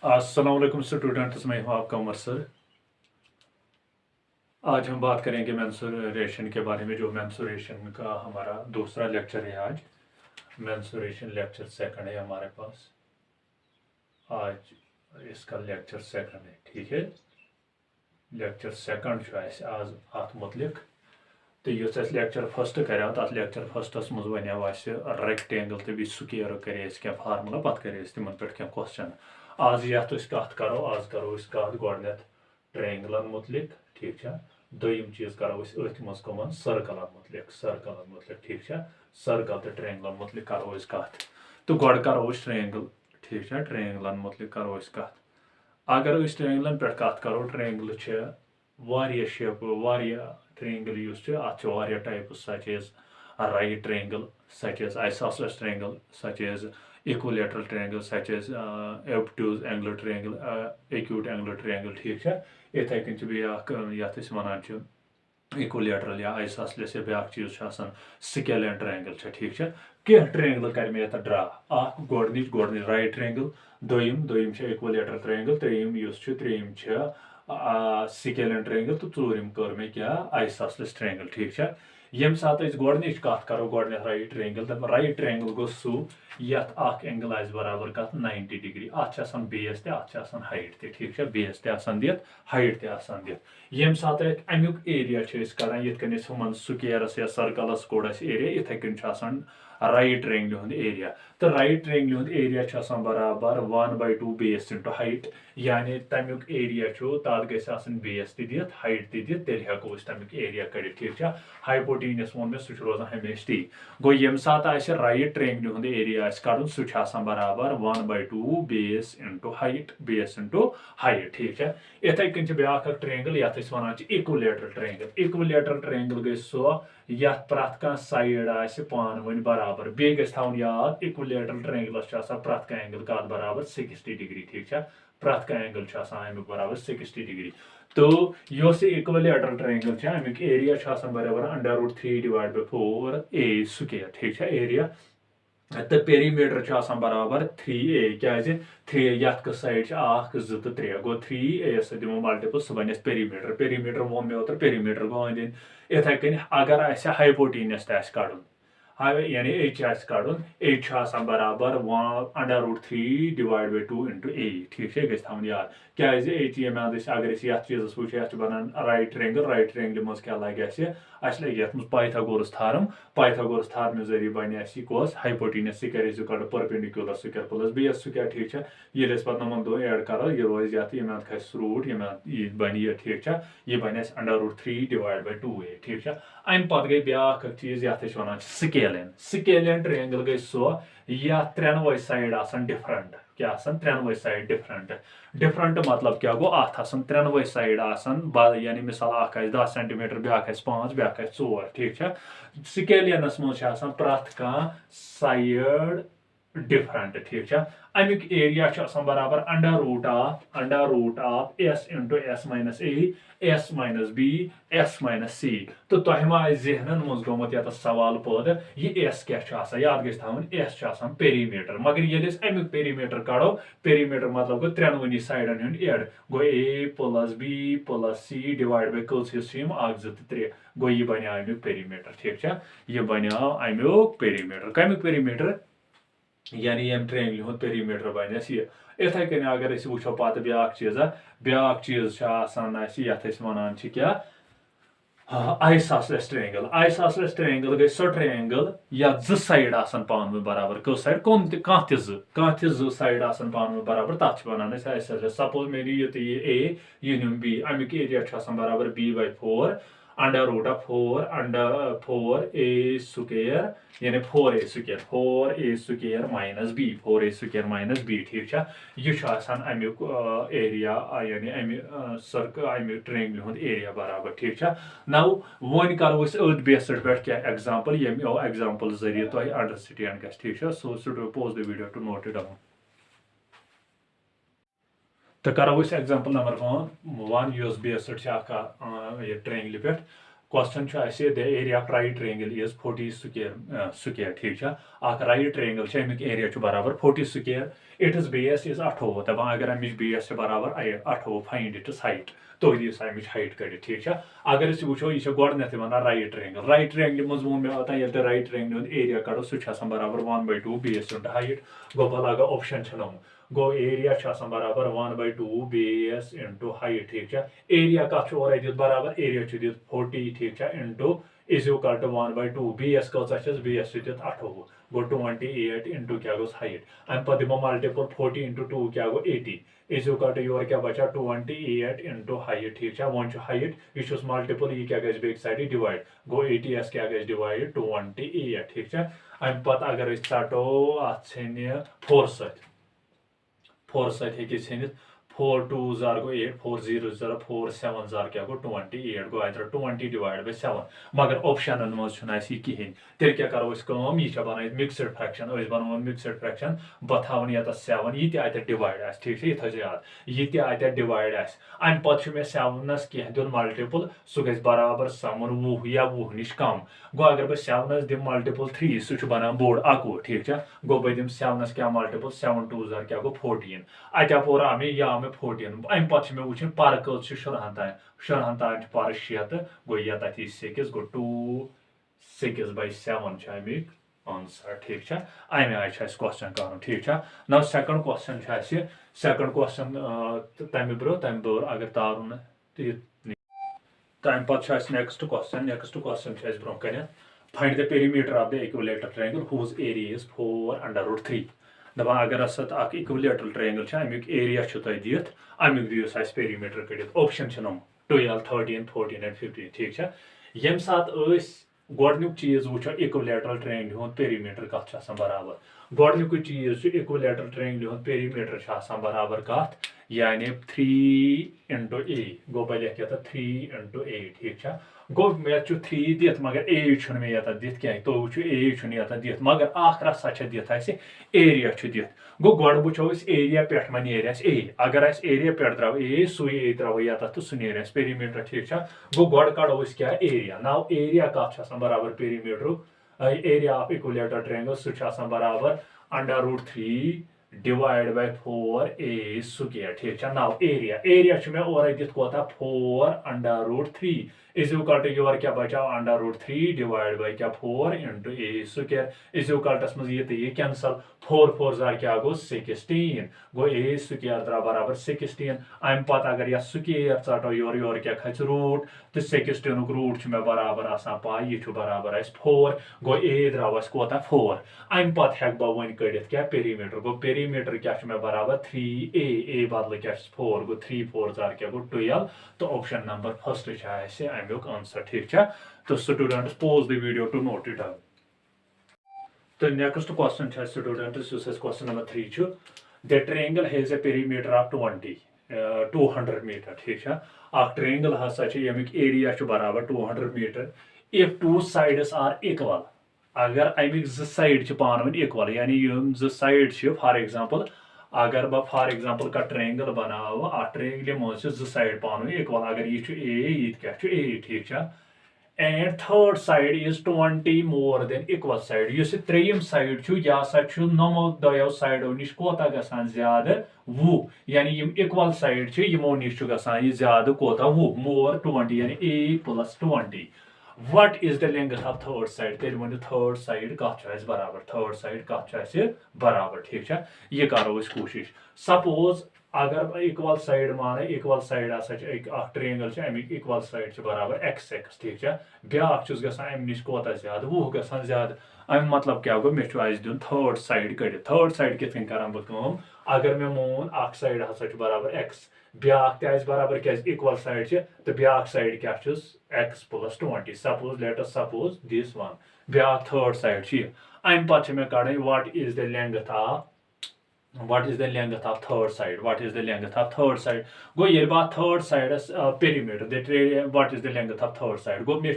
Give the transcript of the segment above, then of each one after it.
अस्सलाम वालेकुम स्टूडेंट्स, मैं हूं आपका उमर सर। आज हम बात करेंगे मेंसुरेशन के बारे में। जो मेंसुरेशन का हमारा दूसरा लेक्चर है आज। मेंसुरेशन लेक्चर सेकंड है हमारे पास आज। इसका लेक्चर सेकंड है, ठीक है। लेक्चर सेकंड आज अत मुतलिक। तो युस अस लेक्चर फर्स्ट करो तथ लेक्चर फर्स्टस मज वनो रेक्टेंगल तो बी स्क्वेयर करे क्या फार्मूला पे करे तिमन पे क्या क्वेश्चन। आज यथ कत करो, आज करो कत गोडनेथ ट्रायंगलन मुतलिक, ठीक है। दोयम चीज करो अथ मज कमन सर्कलन मुतलिक, ठीक है। सर्कल तो ट्रायंगलन मुतलिक करो कत। तो गोड करो ट्रायंगल, ठीक है। ट्रायंगलन मुतलिक करो कत। अगर ट्रायंगलन पे कत करो, ट्रायंगल शेप ट्रायंगल अत types such as right triangle, such as isosceles triangle, such as equilateral triangle, such as obtuse angular triangle, acute angular triangle, ठीक है। इथे कन यथ वन इक्विलेटरल या आइसोसेलेस या ब्या चीज स्केलियन ट्रायंगल, ठीक है। कह ट्रायंगल कर मे ड्रा गोडनिच राइट ट्रायंगल, दोयम इक्विलेटरल ट्रायंगल, त्रेयम स्केलियन ट्रायंगल, तो चूरम कर मे क्या आइसोसेलेस ट्रायंगल, ठीक है। यम सात गोडनिच कत करो गोडने राइट ट्रायंगल, तो राइट ट्रायंगल गो सू यथ एंगल आज बराबर कत 90 डिग्री। अत बेस तो हाइट तो, ठीक है। बेस तो दित, हाइट तो दित। यम सात अमुक एरिया कड़ान ये हम स्क्वेयरस या सर्कलस कोड एरिया, इथे कन राइट ट्रायंगल एरिया। तो राइट ट्रायंगल एरिया बराबर 1/2 बेस इंटू हाइट, यानी तमुक एरिया तथ गई बेस दित, हाइट दित, तेल हेको तमुक एरिया कड़, ठीक है। हाइपोटेनस वो मे सह रोजान हमेशा टी। गो यम सात राइट ट्रायंगल एरिया कड़न सह बराबर 1/2 बेस इंटू हाइट, ठीक है। इथे कन ब्या ट्रायंगल ये one equilateral triangle. Equilateral triangle गई सो यथ प्रथ कह साइड पान वन बराबर। बे गई याद इक्विलेटरल ट्रायंगलस प्रथ कह एंगल कत बराबर 60 डिग्री, ठीक है। प्रथ कह एंगल अमुक बराबर 60 डिग्री। तो यह इक्विलेटरल ट्रायंगल अमुक एरिया बराबर √3/4 ए स्क्वेयर, ठीक है। एरिया तो पेरीमीटर बराबर 3a क्या 3 यथ साइड 1 2 तो 3 गो 3a दिमो मल्टीपल सह बन पेरीमीटर। पेरीमीटर वो मे ओतर पेरीमीटर गो अंद इथे कन अगर हाइपोटेनस कड़न यानी एच कड़न, एच बराबर √3/2 इंटू ए, ठीक है। गम याद क्या एच ये अगर ये चीज वो बनान राइट ट्रायंगल मज क्या लगे लगे ये पाइथागोरस थार्म जरिए बन कस हाइपोटेनस सह कर perpendicular square plus base square, ठीक है। ये पे नमन दो एड करो ये रोज ये खस रूट ये बन ये, ठीक है। ये बन √3/2a, ठीक है। अम पे गई ब्या चीज ये वन स्केलियन ट्रायंगल गई सो या त्रेनवे साइड डिफरेंट क्या त्रेनवे साइड डिफरेंट मतलब क्या गो अत त्रेनवे साइड यानी मिसाल 10 सेंटीमीटर ब्या 5 ब्या 4, ठीक है। स्केलियनस मज प्रथ कह साइड डिफरेंट, ठीक है। अमुक एरिया बराबर under root of s into s minus a, s minus b, s minus c। तो तुह मा जहनन मज गोमुत ये सवाल पैदा ये s क्या याद गई थवन s पेरीमीटर। मगर ये अमुक पेरीमीटर कड़ो, पेरीमीटर मतलब गो त्रेनवनी साइडन हूं एड गो a plus b plus c divide by कस हिस्से 1 2 3 गो ये बन अमुक पेरीमीटर, ठीक है। ये बन अमुक पेरीमीटर। कमुक पेरीमीटर यानी यम ट्रायंगल हूं पेरीमीटर बन ये। इथे कन अगर वो पे ब्या चीज ये वन क्या आइसोसेलेस ट्रायंगल। आइसोसेलेस ट्रायंगल गई सो ट्रायंगल या जो साइड पान बराबर कस साइड कह साइड पान बराबर तथ वन आइसोसेलेस। सपोज मे ये ए ये नुम b, अमुक एरिया बराबर b/4 √4a स्क्वायर यानी 4a square minus b, 4a square minus b, ठीक है। यह अमुक एरिया यानी अमुक ट्रायंगल हूं एरिया बराबर, ठीक है। नाउ वन करो अथ बेस पे क्या एग्जांपल ये एग्जांपल जरिए तुम अंडरस्टैंड गस, ठीक है। So pause the video to note it down. तो करो एग्जांपल नंबर 1 बेस ट्रायंगल पे question the area of right triangle is 40 square ठीक राइट ट्रायंगल अमिक एरिया बराबर 40 स्क्वायर इट्स बेस इज 28 दपान अगर अमिच बेस बराबर 28 फाइंड इट्स हाइट तुम दियो अमिच हाइट कड़ ठीक अगर वो यह गोडनेथ वन राइट ट्रायंगल मज वो मे ये राइट ट्रायंगल एरिया कड़ो सह बराबर 1/2 बेस हाइट गो भला अगर ऑप्शन गो एरिया बराबर 1/2 बेस इंटू हाइट ठीक एरिया कत बराबर एरिया दित 40 ठीक into is equal to 1/2 base कस बेस दित 28 गो 28 इंटू क्या गोस हाइट अम पे दिमो मल्टीपल 40 इंटू 2 क्या गो 80 इज इक्वल टू योर क्या बचा 28 इंटू हाइट ठीक वन हाइट यह मल्टीपल यह क्या बेक साइड डिवाइड गो 80 क्या डिवाइड 28 ठीक अम पे अगर षटो अत 4 सत 4 2 जार गो 8 4 0 0 4 7 जार क्या गो 28 गो 20 डिवाइड बाय 7 मगर ऑप्शन मज कहें तेल क्या करो यह बन मिक्सड फ्रैक्शन बनो मिक्सड फ्रैक्शन बह थावन ये 7 यह डिवाइड आ ठीक है यह याद यह डिवाइड अम पे मे 7 कह दिन मल्टीपल सह ग बराबर समन 20 या 20 नश कम गो अगर बह 7 दिम मल्टीपल 3 सह बनान बोर्ड 21 ठीक गो बह दिम 7 क्या मल्टीपल 7 2 जार क्या गो 14 अत आम यह 14 अम पे मे वो पर कल शुरहन तान पर 6 तो गो यह तथी 6 गो 2 6/7 अमिक आंसर ठीक अमे आय क्वेश्चन कर ठीक नव सेकंड क्वेश्चन तम ब्रो अगर तारुन तम पे नेक्स्ट क्वेश्चन ब्रो कन find the perimeter of the equilateral triangle whose area is 4√3 दपान अगर इक्विलेटरल ट्रायंगल अमिक एरिया दित अमिक दियो पेरीमीटर कड़ित ऑप्शन 12 13 14 एंड 15 ठीक यम सात गोडनुक चीज वो इक्विलेटरल ट्रायंगल हुंद पेरीमीटर कत बराबर गोडनुक चीज इक्विलेटरल ट्रायंगल पेरीमीटर बराबर कत यानी 3 इंटू ए गो बह लिख 3 इंटू ए ठीक गो मे 3 दित मगर ए मे ये दित क्या तो वो ए दित मगर रसा दित एरिया दित गो गोड वो एरिया पे नीर ए अगर एरिया पे द्राव ए सु ए त्रो ये तो सह नीर पेरीमीटर ठीक गो गोड कड़ो क्या एरिया नाउ एरिया कत बराबर perimeter area of equilateral triangle सह बराबर √3 डिवाइड बाय 4 ए स्क्वायर ठीक नाउ एरिया मे और दित कोता 4√3 इज इक्वल टू योर क्या बचा √3 डिवाइड बाय क्या 4 into a square is equal to ये कैंसल 4 4 जार क्या गो 16 गो ए स्क्वायर द्रा बराबर 16 अम पे अगर यह स्क्वायर चटो योर क्या खच रूट तो 16 रूट मे बराबर पाई यह बराबर 4 गो ए द्राव कोता 4 अम पे हेक बह वन कड़ित क्या पेरीमीटर गो पेरीमीटर क्या मे बराबर 3 ए बदल क्या 4 गो 3 4 जार क्या गो 12 तो ऑप्शन नंबर फर्स्ट अमुक आंसर ठीक तो students pause the video to note it down तो next question students question number 3 the triangle has a perimeter of 200 meter ठीक ट्रायंगल हसा यमिक एरिया बराबर 200 meter if 2 sides are equal अगर अमिक 2 साइड पान वन इक्वल यानी 2 साइड फॉर एग्जांपल अगर बह फॉर एग्जांपल का ट्रायंगल बनाव ट्रायंगल मज 2 साइड पान इक्वल अगर यह ए क्या ए ठीक and third side is 20 more than equal side इस त्रेयम साइड यह नमो दो साइडो नश कोता गसान ज्यादा 20 यानी यम इक्वल साइड यमो नश गसान ज्यादा कोता 20 मोर 20 यानी a + 20 what is the length of third side तेल वन थर्ड साइड कत बराबर थर्ड साइड कत बराबर ठीक यह करो कोशिश सपोज अगर इक्वल साइड मान इक्वल साइड ट्रायंगल अमिक इक्वल साइड बराबर x ठीक ब्याक अम नश कोता ज्यादा 20 गसान ज्यादा अम मतलब क्या गो मे दिन थर्ड साइड कड़ थर्ड साइड कित कर बह अगर मे मोन साइड हसा बराबर x ब्याक बराबर क्या इक्वल साइड तो ब्याक साइड क्या x + 20 suppose let us suppose this one ब्याक थर्ड साइड अम पे मे कड़ what is the length of third side what is the length of third side गो ये बात third side perimeter what is the length of third side गो मे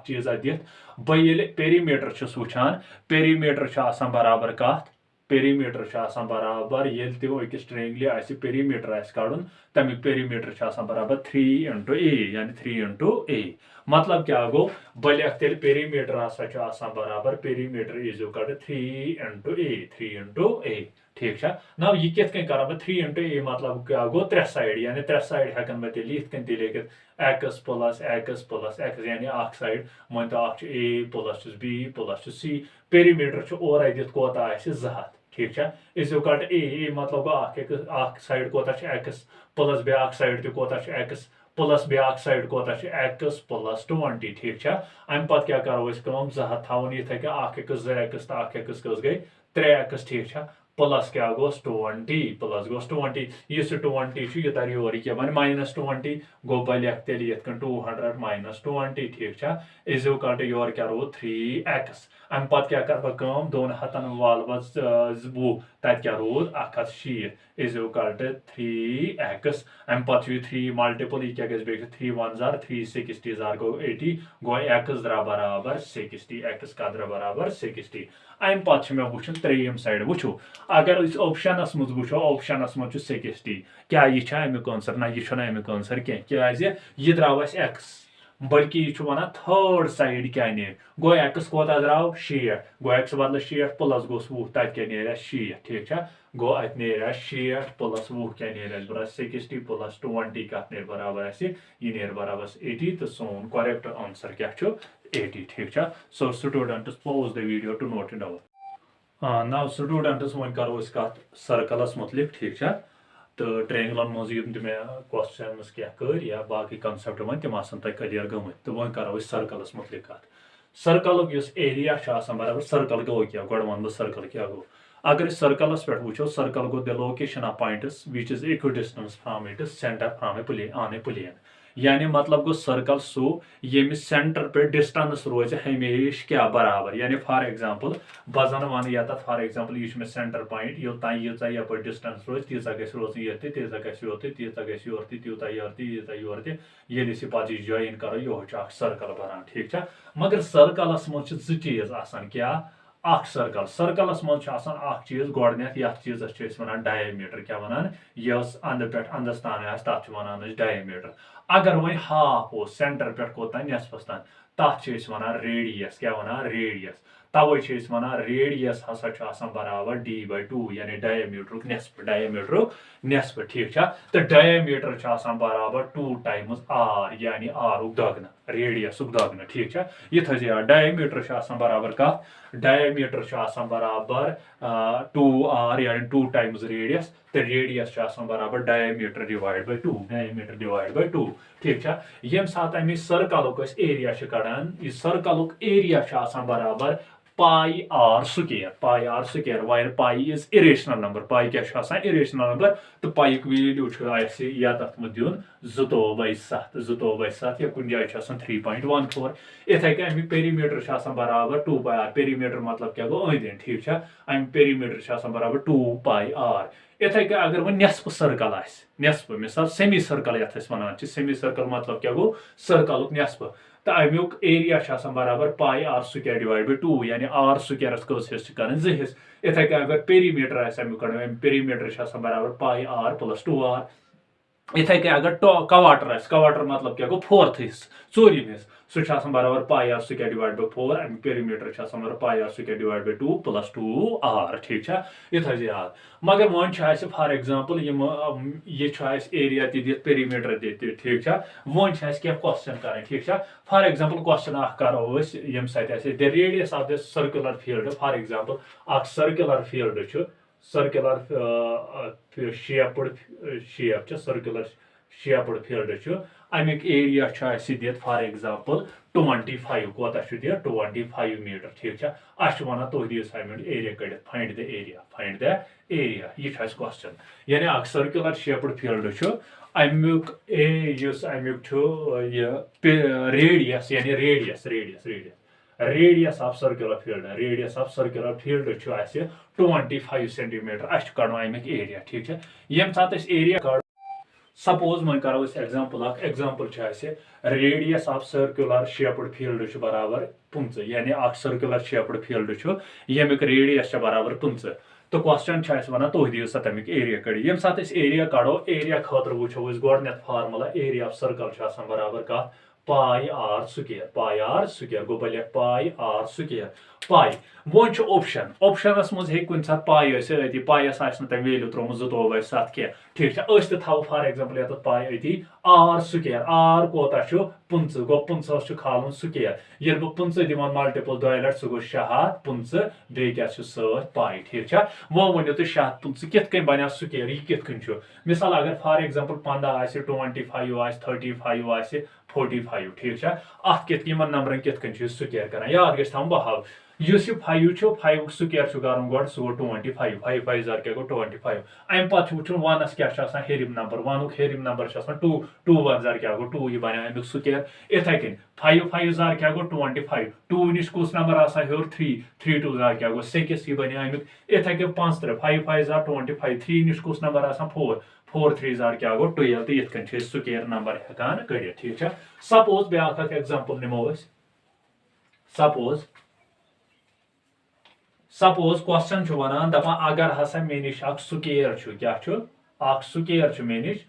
चीज दित बह पेरीमीटर वुचान पेरीमीटर बराबर कत पेरीमीटर बराबर ये अकिस ट्रायंगल पेरीमीटर कड़न तमिक पेरीमीटर बराबर 3 into a यानी 3 into a मतलब क्या गो बह लिख तेल पेरीमीटर बराबर perimeter is equal to 3 into a 3 into a ठीक है ना यह कित कर 3 into a मतलब क्या गो 3 साइड यानी 3 साइड हेकन मैं तेल यिथ कन लिखित x plus x plus x यानी अख साइड मन तो अख a plus b plus c perimeter ओर दित कोता 2 ठीक है इज इक्वल टू a मतलब गो अख साइड कोता x प्लस ब्याक साइड तो कोता x प्लस ब्याक साइड कोता x plus 20 ठीक है अम पत क्या करो 2 थवन ये अख 2x तो अख कस गई 3x ठीक है प्लस क्या गोस 20 प्लस गोस 20 यह 20 यह तर योर क्या बन -20 गो बह लिख तेल ये 200 -20 ठीक है इज इक्वल टू योर क्या रो 3x अम पत क्या कर बह 200 वाल 2 तत क्या रोद 160 इज इक्वल टू 3x अम पत 3 मल्टीपल यह क्या गए 3 1 जार 360 जार गो 80 गो x द्रा बराबर 60 x का द्रा बराबर 60 अम पत मे वो त्रेयम साइड वो अगर ऑप्शनस मज वो ऑप्शनस मज 60 क्या यह अमुक आंसर ना यह अमुक आंसर क्या यह द्राव x बल्कि यह वन थर्ड साइड क्या नी गो x कोता द्राव 60 गो x बदल 60 प्लस गोस 20 तत क्या नी 60 ठीक है गो अत नी 60 प्लस 20 क्या नी बराबर 60 प्लस 20 कत नी बराबर यह नी बराबर 80 तो सोन करेक्ट आंसर क्या 80 ठीक है so students pause the video to note it down now students वन करो कत सर्कलस मुतलिक ठीक है तो ट्रायंगलन मज मे क्वेश्चन क्या कर या बाकी कंसेप्ट वन तम तुम क्लियर गम तो वो करो सर्कलस मुतलिक कत सर्कल एरिया बराबर सर्कल गो क्या गो वन बह सर्कल क्या गो अगर सर्कलस पे वो सर्कल गो the location of points which is equal distance from it centre from a plane यानी मतलब गो सर्कल सो ये सेंटर पे डिस्टेंस रोज हमेश क्या बराबर यानी फॉर एग्जांपल बजन वन या फॉर एग्जांपल यह सेंटर पॉइंट योता यीचा यप डिस्टेंस रोज तीजा गस रोज ये तीजा गस योर तीजा गस योर तीता योर तीता योर ये पे जॉइन करो यह सर्कल बनान ठीक है मगर सर्कलस मज 2 चीज आसान क्या अख सर्कल सर्कलस मज चीज गोडनेथ ये चीजस वन डायमीटर क्या वन यस अंद पे अंदस तान तथ वन डायमीटर अगर वह हाफ हो सेंटर पे कोता नेसफस तान तथ वन रेडियस क्या वन रेडियस तवे वन रेडियस हसा बराबर d/2 यानी डायमीटर नेसफ ठीक है तो डायमीटर बराबर 2 times r यानी r दगन रेडियस दगन ठीक है यह थे याद डायमीटर बराबर कत डायमीटर बराबर 2r यानी 2 times रेडियस तो रेडियस बराबर डायमीटर डिवाइड बाय 2 ठीक है यम सात अमि सर्कल एरिया कड़ान यह सर्कल एरिया बराबर pi r square where pi is irrational number pi क्या इरेशनल नंबर तो पाई वैल्यू या तथ दिन 2/7 या कुछ जाए 3.14 इथे अमि पेरीमीटर बराबर 2 pi r पेरीमीटर मतलब क्या गो अंद ठीक है अमि पेरीमीटर बराबर 2 pi r इथे अगर वो नेसफ सर्कल नेसफ मिसाल सेमी सर्कल ये वन सेमी सर्कल मतलब क्या गो सर्कल नेसफ तो अमुक एरिया बराबर pi r square divide by 2 यानी आर स्क्वायर कस हिस्स कर 2 हिस्स इथे अगर पेरीमीटर अमुक पेरीमीटर बराबर पाई आर प्लस 2r इथे अगर कवाटर मतलब क्या गो 4th हिस्स 4th हिस्स सह बराबर pi r square divide by 4 अमि पेरीमीटर बराबर pi r square divide by 2 plus 2r ठीक है यह याद मगर वन फॉर एग्जांपल ये एरिया दित पेरीमीटर दित ठीक है वन क्या क्वेश्चन कर ठीक है फॉर एग्जांपल क्वेश्चन करो यम the radius of the circular field for example circular field circular shape circular shaped field अमिक एरिया दित फॉर एग्जांपल 25 कोता 25 मीटर ठीक है वन तुह दिव एरिया कड़ फाइंड द एरिया यह क्वेश्चन यानी सर्कुलर शेप्ड फील्ड अमुक रेडियस यानी radius of circular field 25 centimetre कड़ो अमिक एरिया ठीक है यम सात एरिया सपोज वो करो example radius of circular shaped field बराबर 15 यानी सर्कुलर शेप्ड फील्ड यमिक रेडियस बराबर 15 तो क्वेश्चन वन तुह दियो सा तमिक एरिया कड़ी यम साथ एरिया कड़ो एरिया खतर वो गोडनेथ फार्मूला एरिया ऑफ सर्कल बराबर कत पाई आर स्क्वायर गो बह पाई आर स्क्वायर पाई वो ऑप्शन ऑप्शनस मज हे कुछ सात पाई अति पाइस तम वैल्यू त्रोमुत 2 7 कह ठीक थो फॉर एग्जांपल ये पाई अति आर स्क्वायर आर कोता 15 गो 15 खालुन स्क्वायर ये बह 15 दिवान मल्टीपल 2 लट सह गो 615 बे क्या सत पाई ठीक वो वनो तुम 615 कित कन बना स्क्वायर यह कित मिसाल अगर फॉर एग्जांपल 15 25 35 45 ठीक अत कित नंबरन कित स्क्वायर कर याद गो बहाव इस 5 स्क्वायर कर गो सह गो 25 5 5 जार क्या गो 25 अम पे वो वनस क्या हेरिम नंबर वनुक हेरिम नंबर 2 2 1 जार क्या गो 2 यह बना अमुक स्क्वायर इथे कन 5 5 जार क्या गो 25 2 निश कुस नंबर हेर 3 3 2 जार क्या गो 6 यह बना अमुक इथे कन 5 3 5 5 जार 25 3 निश कुस नंबर 4 4 3 जार क्या गो 12 तो ये स्क्वायर नंबर हेकान कड़ ठीक सपोज ब्या एग्जांपल निमो सपोज क्वेश्चन वन दपा अगर हसा मे निश स्क्वायर क्या स्क्वायर मे निश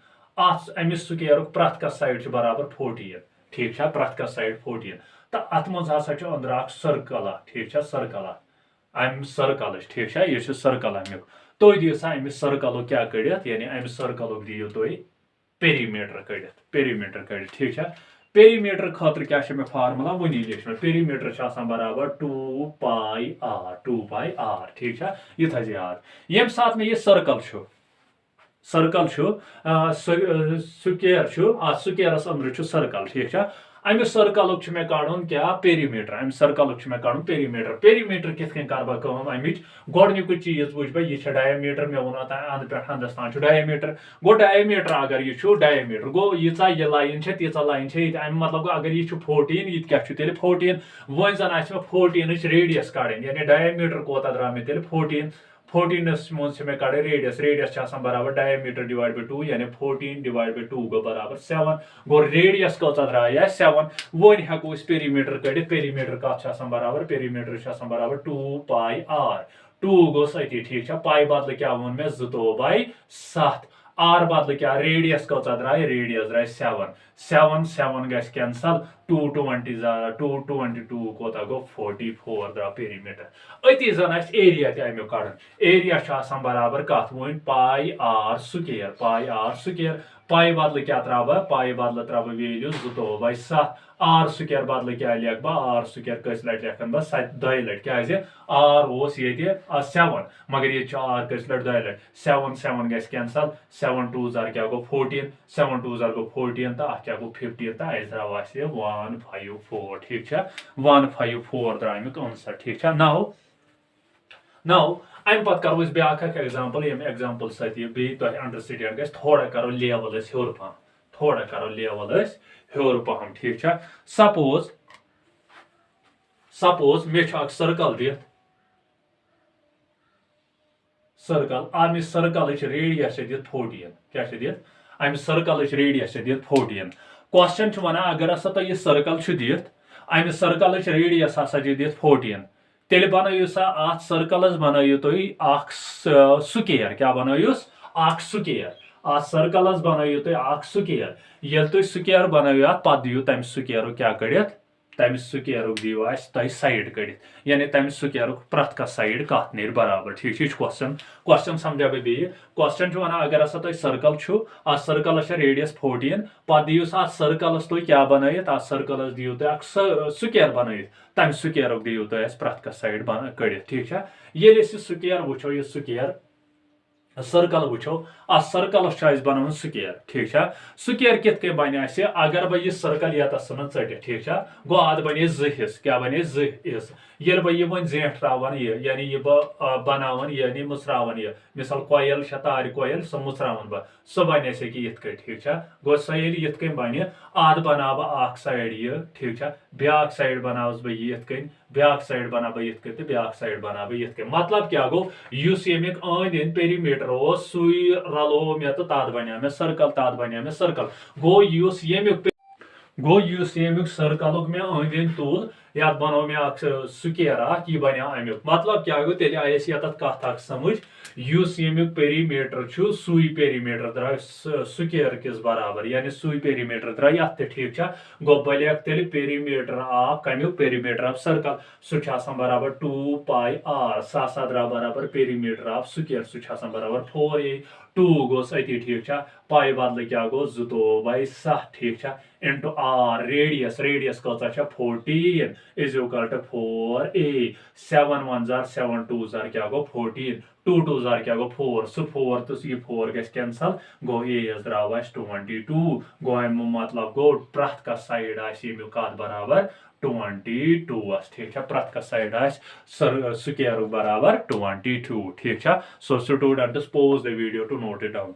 अमिस स्क्वायर प्रथ का साइड बराबर 14 ठीक प्रथ का साइड 14 तो अत मज हसा अंदर सर्कल ठीक सर्कल अम सर्कल ठीक यह सर्कल अमुक तुम दियो सा अमिस सर्कल क्या कड़ित यानी अमिस सर्कल दियो तुम पेरीमीटर कड़ ठीक पेरीमीटर खतर क्या फार्मूला वनी लिख पेरीमीटर बराबर 2 पाई आर ठीक यह थ याद यम सात में यह सर्कल स्क्वायर स्क्वायरस अंदर सर्कल ठीक अमिस सर्कल मे कड़न क्या पेरीमीटर अमिस सर्कल मे कड़न पेरीमीटर कित कर बह अमिच गोडनिक चीज वुच बह यह डायमीटर मे वो अंद पे अंदस तान डायमीटर गो डायमीटर अगर यह डायमीटर गो यीचा यह लाइन तीचा लाइन मतलब अगर यह 14 यह क्या 14 वो जन 14 रेडियस कड़न यानी डायमीटर कोता द्रा मे 14 मज मे कड़े रेडियस बराबर डायमीटर डिवाइड बाय 2 यानी 14 डिवाइड बाय 2 गो बराबर 7 गो रेडियस कौचा द्राया 7 वन हेको पेरीमीटर कड़ पेरीमीटर कत बराबर पेरीमीटर बराबर 2 पाई आर 2 गोस अति ठीक पाई बदल क्या वो मे 2/7 आर बदल क्या रेडियस कौचा द्राय रेडियस द्राय 7 7 गस कैंसल 222 कोता गो 44 द्रा पेरीमीटर अति जन एरिया तमिक कड़न एरिया बराबर कत वो पाई आर स्क्वायर पाई बदल क्या त्र पाई बदल त्र वैल्यू 2/7 आर स्क्वायर बदल क्या लिख आर स्क्वायर कस लट लेखन 2 लट क्या आर 7 मगर ये आर कस लट 2 लट 7 7 गस कैंसल 7 2 जार क्या गो 14 7 2 जार गो 14 तो अत क्या गो 15 तो अस द्राव 154 ठीक 154 द्रामिक आंसर ठीक नाउ अम पे करो ब्या एग्जांपल ये एग्जांपल सह अंडरस्टैंड गस थोड़ा करो लेवल हेर पहम थोड़ा करो लेवल हेर पहम ठीक सपोज मे सर्कल दिख सर्कल अमिस सर्कल रेडियस दिख 14 क्या दिख अमिस सर्कल रेडियस दिख 14 क्वेश्चन वन अगर हसा तुम यह सर्कल दिख अमिस सर्कल रेडियस हसा दिख 14 तेल बनयु सा अत सर्कलस बनयु तुम स्क्वायर क्या बनयु स्क्वायर अत सर्कलस बनयु तुम स्क्वायर ये तुम स्क्वायर बनयु अत पे दियो तम स्क्वायर क्या कड़ित तम स्क्वायर दियो तुम साइड कड़ित यानी तम स्क्वायर प्रथ का साइड कत नेर बराबर ठीक क्वेश्चन समझा बे क्वेश्चन वन अगर हसा तुम सर्कल अत सर्कलस रेडियस 14 पे दियो अत सर्कलस तुम क्या बनयित अत सर्कलस दियो तुम स्क्वायर बनयित तम स्क्वायर दियो तुम प्रथ का साइड कड़ित ठीक ये स्क्वायर वो यह स्क्वायर सर्कल वो अत सर्कलस बना स्क्वायर ठीक स्क्वायर कित बन अगर बह यह सर्कल ये सन ट ठीक गो अत बने 2 हिस्स क्या बने 2 हिस्स ये बह यह वो जेठ त्रावान यानी यह बह बनावन यानी मुचरावन यह मिसाल कोयल तार कोयल सह मुचरावन बह सह बन यथ ठीक गो सह ये बन अत बना बह साइड यह ठीक ब्या साइड बनावस बह यथ ब्या साइड बना बह यथ तो ब्या साइड बना बह यथ मतलब क्या गो यमिक अंद पेरीमीटर सुई रलो मे तो तथ बना मे सर्कल तथ बना मे सर्कल गो यमिक सर्कल मे अंद तुल ये बनो मे स्क्वेयर यह बनो अमुक मतलब क्या गो तेल आयस ये कथ समझ यमुक पेरीमीटर सुई पेरीमीटर द्राव स्क्वेयर किस बराबर यानी सुई पेरीमीटर द्राव ये ठीक गो बलियक तेल पेरीमीटर ऑफ कमुक पेरीमीटर ऑफ सर्कल सह बराबर 2 पाई r सह द्राव बराबर पेरीमीटर ऑफ स्क्वेयर सह बराबर 4a 2 गोस अति ठीक पाई बदल क्या गो 2/7 ठीक इंटू r रेडियस रेडियस कचा 14 इज इक्वल टू 4a 7 1 जार 7 2 जार क्या गो 14 2 2 जार क्या गो 4 सो 4 तो ये 4 गस कैंसल गो a द्राव 22 गो अमु मतलब गो प्रथ का साइड अमुक कत बराबर 22 ठीक है प्रथ का साइड स्क्वेयर बराबर 22 ठीक है so students pause the video to note it down